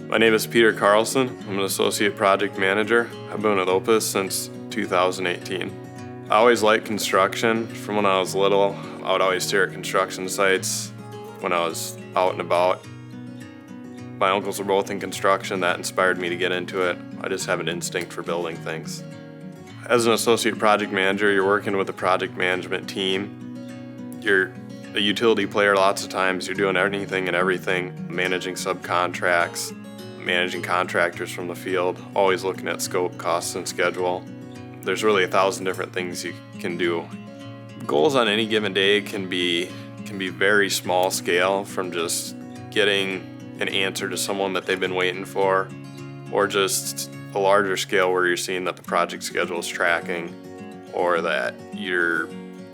My name is Peter Carlsen. I'm an associate project manager. I've been with Opus since 2018. I always liked construction. From when I was little, I would always stare at construction sites when I was out and about. My uncles were both in construction. That inspired me to get into it. I just have an instinct for building things. As an associate project manager, you're working with a project management team. You're a utility player lots of times. You're doing anything and everything, managing subcontracts, managing contractors from the field, always looking at scope, costs, and schedule. There's really 1,000 different things you can do. Goals on any given day can be very small scale, from just getting an answer to someone that they've been waiting for, or just a larger scale where you're seeing that the project schedule is tracking, or that you're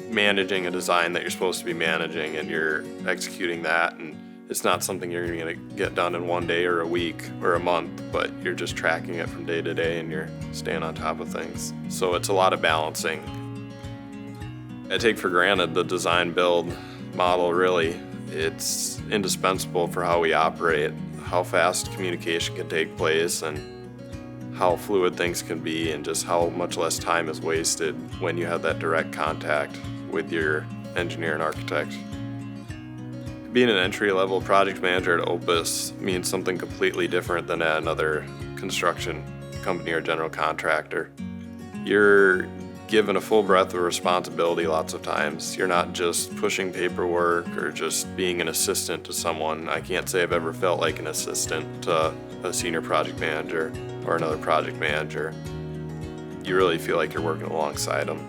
managing a design that you're supposed to be managing and you're executing that, and it's not something you're going to get done in one day or a week or a month, but you're just tracking it from day to day and you're staying on top of things. So it's a lot of balancing. I take for granted the design build model. Really, it's indispensable for how we operate, how fast communication can take place, and how fluid things can be, and just how much less time is wasted when you have that direct contact with your engineer and architect. Being an entry-level project manager at Opus means something completely different than at another construction company or general contractor. You're given a full breadth of responsibility lots of times. You're not just pushing paperwork or just being an assistant to someone. I can't say I've ever felt like an assistant to a senior project manager or another project manager. You really feel like you're working alongside them.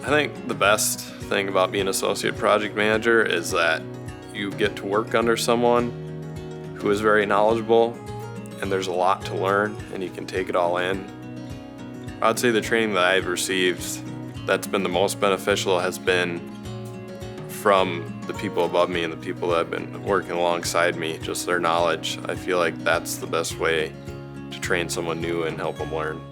I think the best thing about being an associate project manager is that you get to work under someone who is very knowledgeable, and there's a lot to learn, and you can take it all in. I'd say the training that I've received that's been the most beneficial has been from the people above me and the people that have been working alongside me, just their knowledge. I feel like that's the best way to train someone new and help them learn.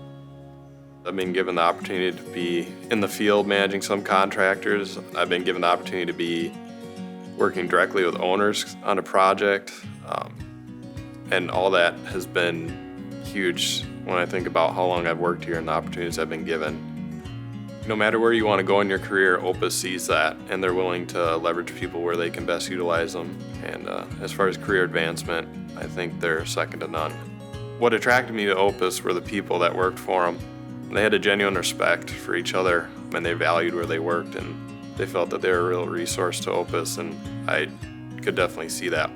I've been given the opportunity to be in the field managing some contractors. I've been given the opportunity to be working directly with owners on a project, and all that has been huge when I think about how long I've worked here and the opportunities I've been given. No matter where you want to go in your career, Opus sees that, and they're willing to leverage people where they can best utilize them. And as far as career advancement, I think they're second to none. What attracted me to Opus were the people that worked for them. They had a genuine respect for each other, and they valued where they worked, and they felt that they were a real resource to Opus, and I could definitely see that.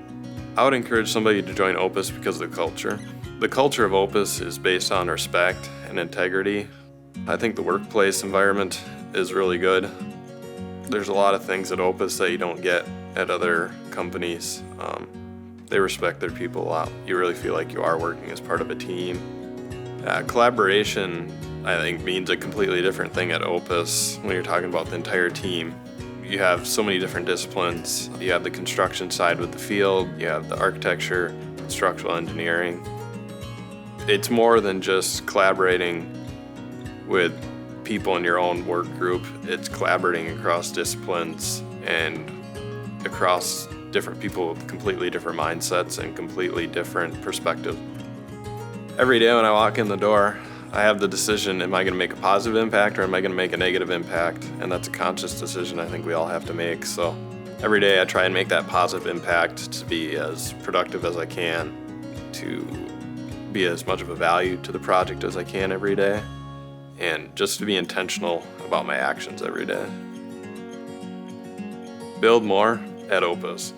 I would encourage somebody to join Opus because of the culture. The culture of Opus is based on respect and integrity. I think the workplace environment is really good. There's a lot of things at Opus that you don't get at other companies. They respect their people a lot. You really feel like you are working as part of a team. Collaboration, I think, means a completely different thing at Opus when you're talking about the entire team. You have so many different disciplines. You have the construction side with the field, you have the architecture, structural engineering. It's more than just collaborating with people in your own work group. It's collaborating across disciplines and across different people with completely different mindsets and completely different perspectives. Every day when I walk in the door, I have the decision, am I going to make a positive impact or am I going to make a negative impact? And that's a conscious decision I think we all have to make. So every day I try and make that positive impact to be as productive as I can, to be as much of a value to the project as I can every day, and just to be intentional about my actions every day. Build more at Opus.